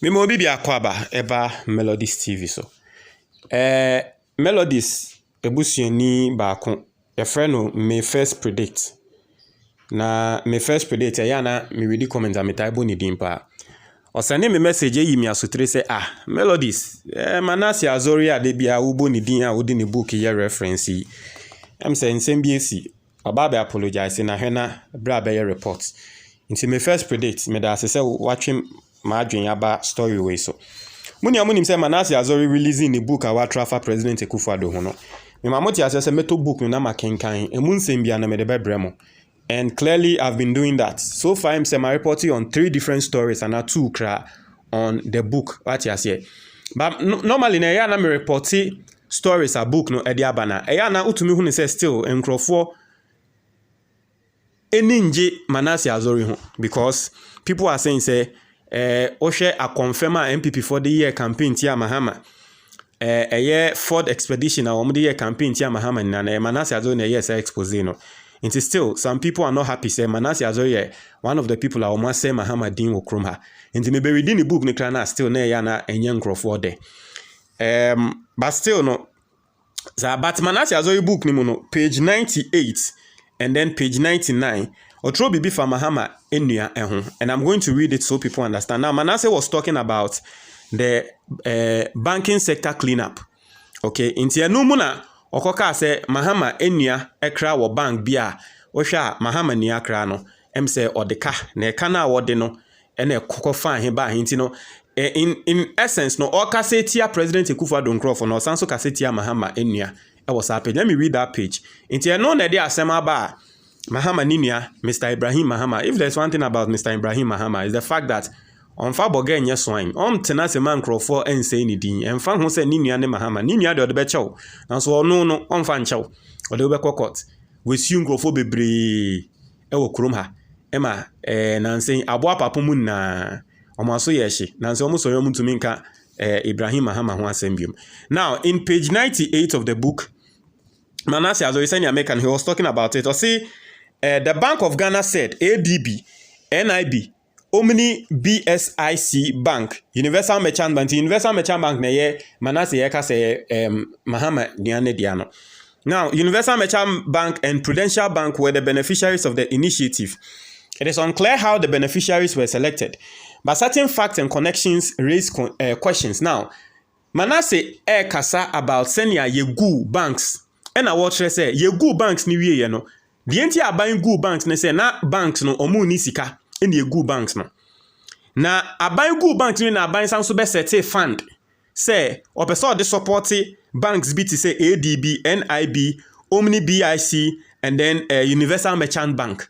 Mimo bibi akwaba eba Melodies TV so. Melodies ebusuani baako. Your friend no may first predict. Na may first predict yana me read comment a me taibo ni dimpa. O send me message yi mi asutre say Melodies Manasseh Azuri ade bia ubo ni din a odi ni book ye reference yi. Em say nsem bi esi. Oba be apologize na hwena bra be report. Nti me first predict me da say watching my dream about story way so. Munim say Manasseh Azuri releasing the book about Trafa President Akufo-Addo ho no. Me mamoti say meto book no na makenkan emu nsem bia na me de bebremo. And clearly I've been doing that. So far I'm saying my reporting on 3 different stories and 2 cra on the book what you say. But normally na ya na me reporting stories a book no e dia bana. E ya na utumi hu ne say still enkrofo eninje Manasseh Azuri ho because people are saying say Oshe a confirm MPP for the year campaign tia Mahama. A year Ford expedition a the year campaign tia Mahama na Manasseh Azuri na year say expose no. It is still some people are not happy say Manasseh Azuri one of the people are almost say Mahama din wo krom ha. Nti me be reading the book ni kra na still na ya na enye nkrofo de. But still no. But Manasseh Azuri book ni mo no page 98 and then page 99 Otro bibi fa Mahama enua eho. And I'm going to read it so people understand. Now Manasseh was talking about the banking sector cleanup. Okay, inti enu mu na okoka say Mahama enua ekra wo bank bia wo hwa Mahama ni akra no em say odeka na eka na wode no ene kokko fa he ba hinti no in essence no okase tia President Akufo-Addo nkrofo no sanso kase tia Mahama enua e was page. Let me read that page. Inti enu na dey asema ba Mahama Ninia, Mr. Ibrahim Mahama. If there's one thing about Mr. Ibrahim Mahama is the fact that on Faboga nye swine. Tenase man crofo and say ni din. And fan who say Ninia ne Mahama. Ninia de bechow. And so no on fan chow. Or the bekokot. We soon crofo bebre ewo kromha. Emma Nancy Abwa Papumun na Omaso yeshi. Nancy almost so yomu to minka Ibrahim Mahama who assembium. Now in page 98 of the book, Manasseh Azuri saying American, he was talking about it. Or say the Bank of Ghana said ADB, NIB, Omni BSIC Bank, Universal Merchant Bank, Universal Merchant Bank, Manasseh Yeka say Mahama Diane Diano. Now, Universal Merchant Bank and Prudential Bank were the beneficiaries of the initiative. It is unclear how the beneficiaries were selected, but certain facts and connections raise questions. Now, Manasseh kasa about senior yegu banks. And I watch say yegu banks ni wie no. The enti aban gu banks ne say na banks no omu ni sika in the gu banks no. Na aban gu banks ni na aban san so be set fund. Say opeso de support banks bi to say ADB, NIB, Omni BIC and then Universal Merchant Bank.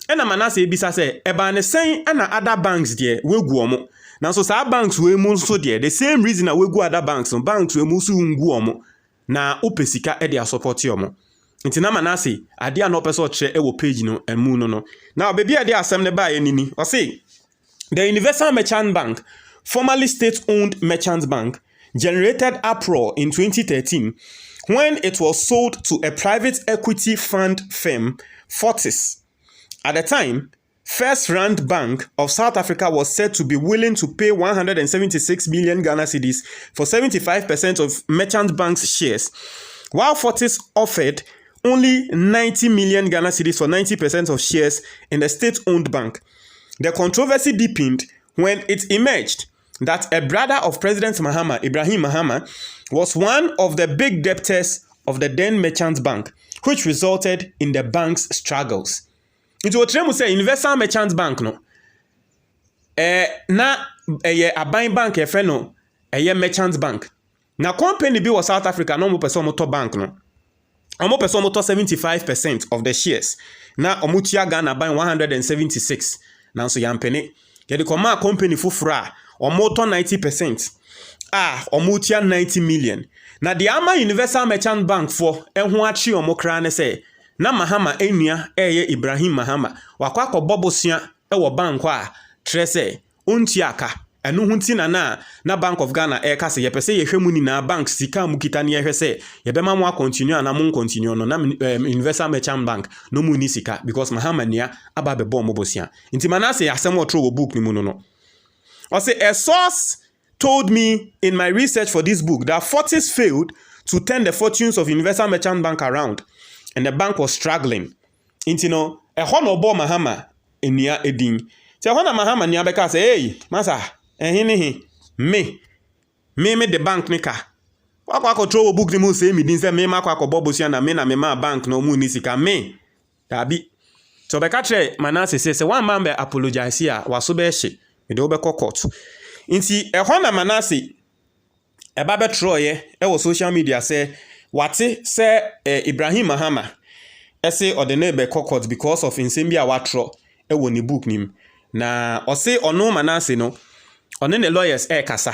And Manasseh bisa say eba ne sen ana other banks there we gu omo. Na so sa banks we mu so there the same reason na we gu other banks no banks we mu so ngu omo. Na opesika e dia support yomo. Nti na Manasseh ade an opeso che e wo page no emu no. Now baby ade asem ne ba enini. O say the Universal Merchant Bank, formerly state-owned merchant bank, generated uproar in 2013 when it was sold to a private equity fund firm, Fortis. At the time, First Rand Bank of South Africa was said to be willing to pay 176 million Ghana cedis for 75% of Merchant Bank's shares, while Fortis offered only 90 million Ghana cedis for 90% of shares in the state-owned bank. The controversy deepened when it emerged that a brother of President Mahama, Ibrahim Mahama, was one of the big debtors of the then Merchant Bank, which resulted in the bank's struggles. It was true to say Universal Merchant Bank no. Na a buying bank a friend no, a merchant bank. Na company bi was South Africa no mo person motor bank no. Omo person motor 75% of the shares. Na omutia Ghana buying 176. Na so yampene. Yedi koma company fufura omotor 90%. Omutia 90 million. Na the ama Universal Merchant Bank for enho achi omo kra ne say na Mahama enua Ibrahim Mahama wakwa kobobosua wo bank a trese onti aka enu hunti na Bank of Ghana ka se yepese yehwemu ni na bank sika mu kita ne yehwese yebema mu continue na mu continue no na Universal Merchant Bank no mu ni sika because Mahama nia aba bebo mo bosia nti Manasseh asem otro wo book ni mu no I say a source told me in my research for this book that Fortis failed to turn the fortunes of Universal Merchant Bank around, and the bank was struggling. Into no, a hono bo Mahama in near edin. Say hona Mahama near beka say, hey, masa, me the bank nika. Wako throw book ni mu say me din say me ma kwa bobosia na me na me ma bank no mu ni sika me. Dabi. So beka tre Manasseh say one man be apologize here waso be hye. Me de obekọ court. Inti ehona Manasseh eba betro ye e wo social media say wate say Ibrahim Mahama say or the neighbor court because of nsem bia watro e wo ni book nim. Na o say ono Manasseh no one ne lawyers kasa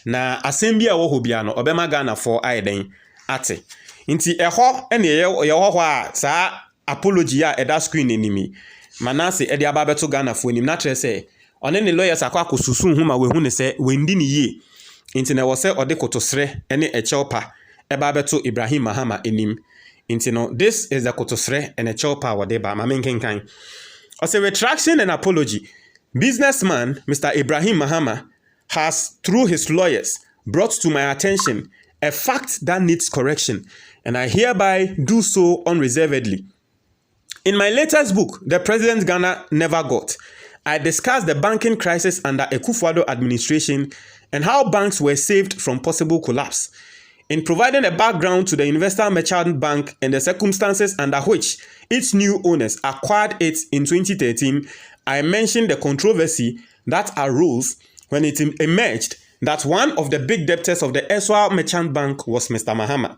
na asem bia wo ho bia no obema Ghana for aiden ate. Inti eho ene ye ho a sa apology a eda screen enimi Manasseh e de aba beto Ghana for enim na tre say one ne lawyers akwa susun hu ma we hu ne say wendi ni ye. Inti na wo say ode kotosre ene echelpa eba beto Ibrahim Mahama enim. Inti no, this is the kotosre and a chelpa wadeba mamenkenkan. As a retraction and apology, businessman Mr. Ibrahim Mahama has, through his lawyers, brought to my attention a fact that needs correction, and I hereby do so unreservedly. In my latest book, The President Ghana Never Got, I discussed the banking crisis under Akufo-Addo administration and how banks were saved from possible collapse. In providing a background to the Universal Merchant Bank and the circumstances under which its new owners acquired it in 2013, I mentioned the controversy that arose when it emerged that one of the big debtors of the Eswar Merchant Bank was Mr. Mahama.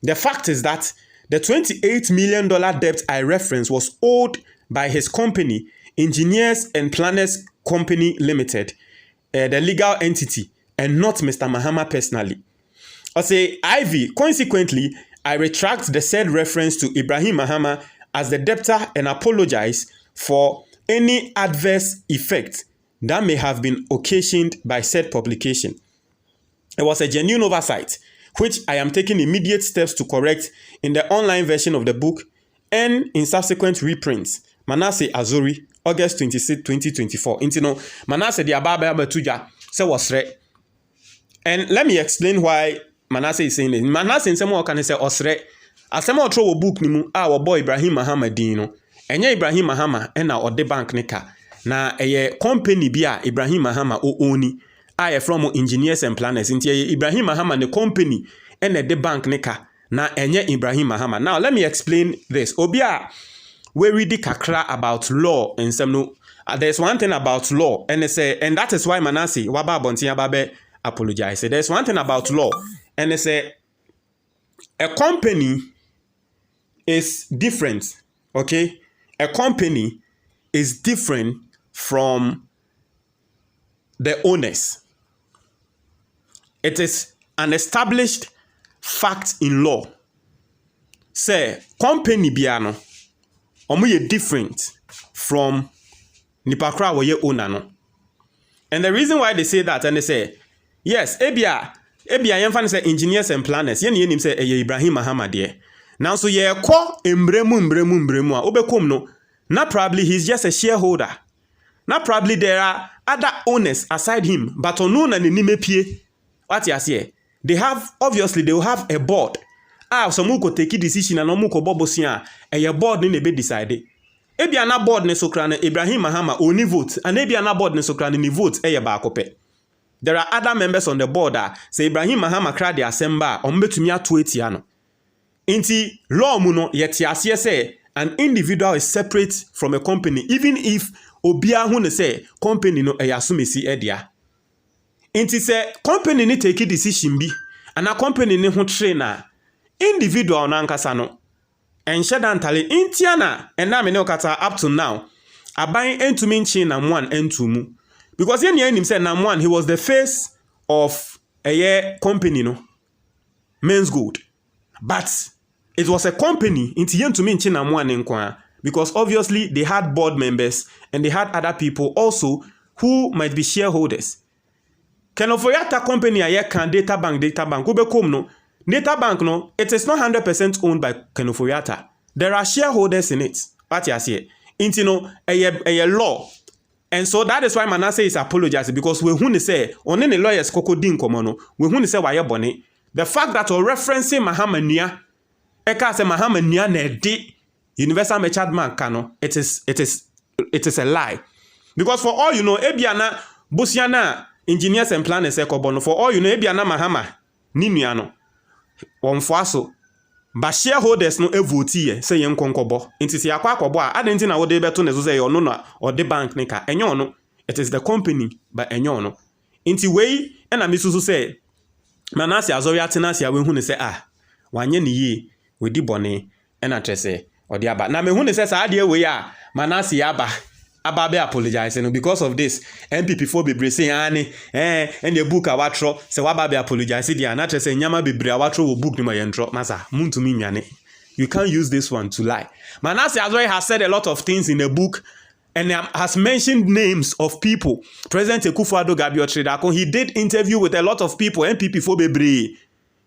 The fact is that the $28 million debt I referenced was owed by his company, Engineers and Planners Company Limited, the legal entity, and not Mr. Mahama personally. I say, Ivy, consequently, I retract the said reference to Ibrahim Mahama as the debtor and apologize for any adverse effect that may have been occasioned by said publication. It was a genuine oversight, which I am taking immediate steps to correct in the online version of the book and in subsequent reprints. Manasseh Azuri, August 26, 2024. Intino, Manasseh di ababa betuja se wasre. And let me explain why Manasseh is saying it. Manasseh nsemo kan say osre. Asema otro wo book ni mu a wo boy Ibrahim Mahama din no. Enye Ibrahim Mahama na ode bank nika. Na eye company bi a Ibrahim Mahama o oni. A from Engineers and Planners. Nti Ibrahim Mahama ne company na de bank nika. Na enye Ibrahim Mahama. Now let me explain this. Obi a we read kakra about law and some no. There's one thing about law and they say, and that is why Manasseh waba bonti ababe apologize. There's one thing about law and they say a company is different. Okay, a company is different from the owners. It is an established fact in law. Say company biano omuye different from nipakra wo ye owner no. And the reason why they say that, and they say yes, ebia yemfa say Engineers and Planners ye nim say Ibrahim Mahama de. Now so ye ko embremu a obekom no, na probably he's just a shareholder. Na probably there are other owners aside him, but onu na ni mepie. What you say? They will have a board. Some who could take a decision and no mu ko bobosia a board ni be decide. Ebia na board ne sokra na Ibrahim Mahama oni vote, and ebia na board ne sokra ni vote ba akope. There are other members on the board that say Ibrahim Mahama kra de assemble ombetumi ato etia no. Inti law mu no yeti ase say an individual is separate from a company even if obia hu ne say company no asumesi edia. Inti say company ni take a decision bi and a company ni ho trainer individual na nkasa no enhye dantale intiana and na me ne okata up to now aban entumi nchi na one entumu because yen yen him say na one he was the face of a year company no Men's Gold, but it was a company inti entumi nchi na one nkwa because obviously they had board members and they had other people also who might be shareholders. Kenofoyata company a can data bank ubekom no data bank no, it is not 100% owned by Kenofoyata. There are shareholders in it. What you say? Into no a law And so that is why Manasseh is apologizing, because we who say on any lawyers koko din komono, we who say why boni. The fact that we're referencing Mahama Nia, Eka say Mahama Nia ne di Universal Mechad Man kano, it is a lie. Because for all you know, Ebiana Busiana engineers and planners ekobono, for all you know, Ebiana Mahama Niniano Wonfaso. But shareholders no vote say yen konkobo. Inti si akwa akobo a adenti na wo de beto ne so say ono na or the bank nika enyo no. It is the company but enyo no. Inti wei na misusu say Manasseh Azuri atena sia we hu ne say wanye ne yi we di bone na trese odi aba. Na me hu ne say sa ade wei a Manasseh aba be apologize no because of this MPP for bebre say ani and the book awatro say waba be apologize dia na trese nyama bebre awatro wo book ni ma yentro masa muntumi nyane. You can't use this one to lie. Manasseh Azuri has said a lot of things in the book and has mentioned names of people. President Akufo-Addo Gabi-Otredakon, he did interview with a lot of people MPP for bebre.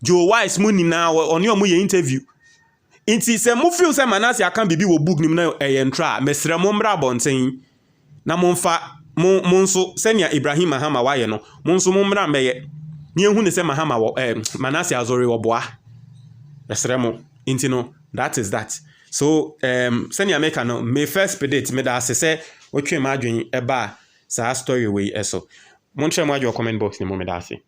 Joe Wise muni na on your interview. Inti se mu feel se Manasseh akan bibi wo book nim na yentra mesre mo mra bonten na monfa monso senia Ibrahim Mahama waye no monso mo mra meye ni ehu ne se Mahama wo Manasseh Azuri wo boa mesre mo inti no that is that. So senia make no me first predict me da se otwe ma adwen eba sa story we eso montre mo adwo comment box ni mo me da se